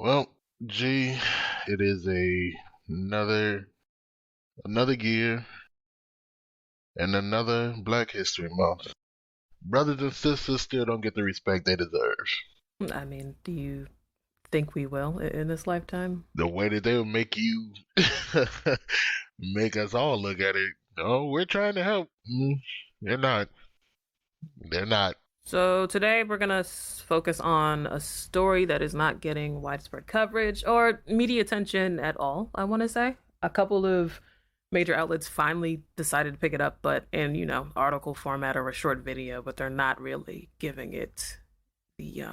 Well, G, it is another year and another Black History Month. Brothers and sisters still don't get the respect they deserve. I mean, do you think we will in this lifetime? The way that they'll make you make us all look at it. Oh, we're trying to help. They're not. They're not. So today we're gonna focus on a story that is not getting widespread coverage or media attention at all. I want to say a couple of major outlets finally decided to pick it up, but in article format or a short video, but they're not really giving it the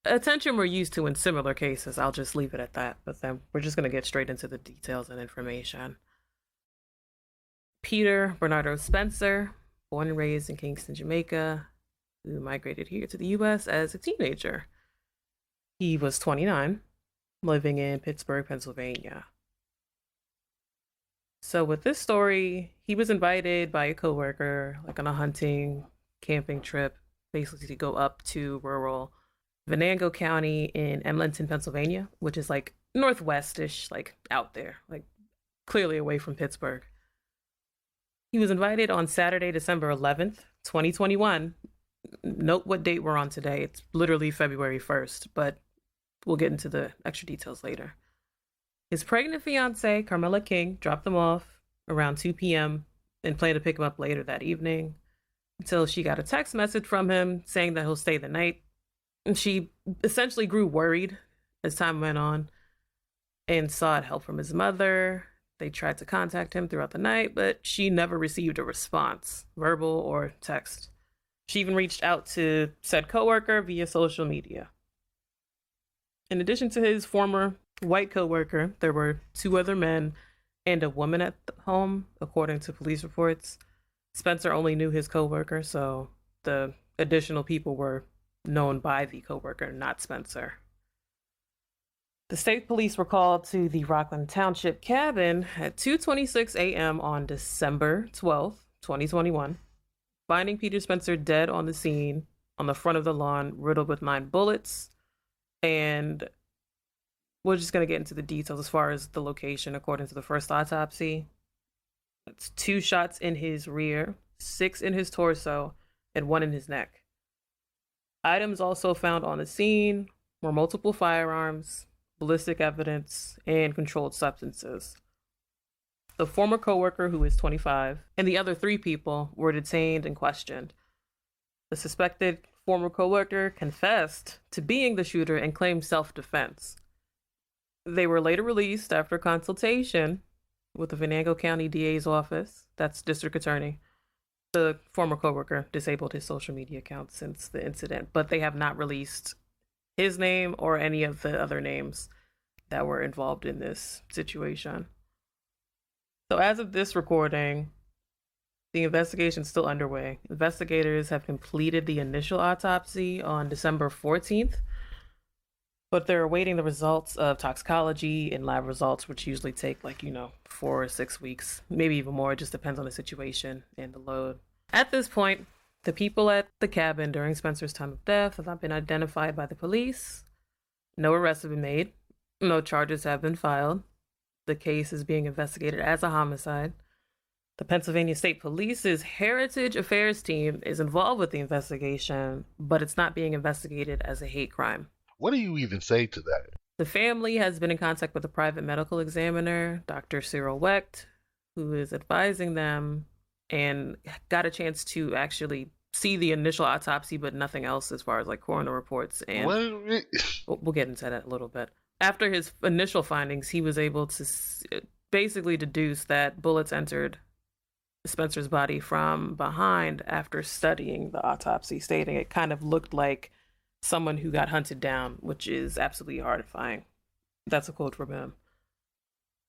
attention we're used to in similar cases. I'll just leave it at that. But then we're just gonna get straight into the details and information. Peter Bernardo Spencer, born and raised in Kingston, Jamaica, who migrated here to the US as a teenager. He was 29, living in Pittsburgh, Pennsylvania. So with this story, he was invited by a coworker, like on a hunting, camping trip, basically to go up to rural Venango County in Emlenton, Pennsylvania, which is like northwestish, like out there, like clearly away from Pittsburgh. He was invited on Saturday, December 11th, 2021. Note what date we're on today. It's literally February 1st, but we'll get into the extra details later. His pregnant fiancée, Carmela King, dropped him off around 2 p.m. and planned to pick him up later that evening until she got a text message from him saying that he'll stay the night. And she essentially grew worried as time went on and sought help from his mother. They tried to contact him throughout the night, but she never received a response, verbal or text. She even reached out to said coworker via social media. In addition to his former white coworker, there were 2 other men and a woman at the home, according to police reports. Spencer only knew his coworker, so the additional people were known by the coworker, not Spencer. The state police were called to the Rockland Township cabin at 2:26 a.m. on December 12th, 2021, finding Peter Spencer dead on the scene on the front of the lawn, riddled with 9 bullets. And we're just going to get into the details as far as the location. According to the first autopsy, it's 2 shots in his rear, 6 in his torso, and 1 in his neck. Items also found on the scene were multiple firearms, ballistic evidence, and controlled substances. The former coworker, who is 25, and the other 3 people were detained and questioned. The suspected former coworker confessed to being the shooter and claimed self-defense. They were later released after consultation with the Venango County DA's office, that's district attorney. The former coworker disabled his social media account since the incident, but they have not released his name or any of the other names that were involved in this situation. So as of this recording, the investigation is still underway. Investigators have completed the initial autopsy on December 14th, but they're awaiting the results of toxicology and lab results, which usually take 4 or 6 weeks, maybe even more. It just depends on the situation and the load. At this point, the people at the cabin during Spencer's time of death have not been identified by the police. No arrests have been made. No charges have been filed. The case is being investigated as a homicide. The Pennsylvania State Police's Heritage Affairs team is involved with the investigation, but it's not being investigated as a hate crime. What do you even say to that? The family has been in contact with a private medical examiner, Dr. Cyril Wecht, who is advising them, and got a chance to actually see the initial autopsy, but nothing else as far as coroner reports. And we'll get into that a little bit. After his initial findings, he was able to basically deduce that bullets entered Spencer's body from behind after studying the autopsy, stating it kind of looked like someone who got hunted down, which is absolutely horrifying. That's a quote from him.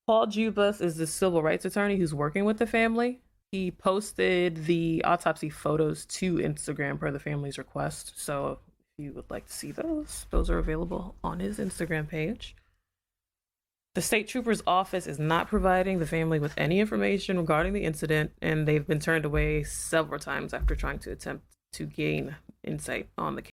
Paul Jubas is the civil rights attorney who's working with the family. He posted the autopsy photos to Instagram per the family's request. So if you would like to see those are available on his Instagram page. The state trooper's office is not providing the family with any information regarding the incident, and they've been turned away several times after trying to attempt to gain insight on the case.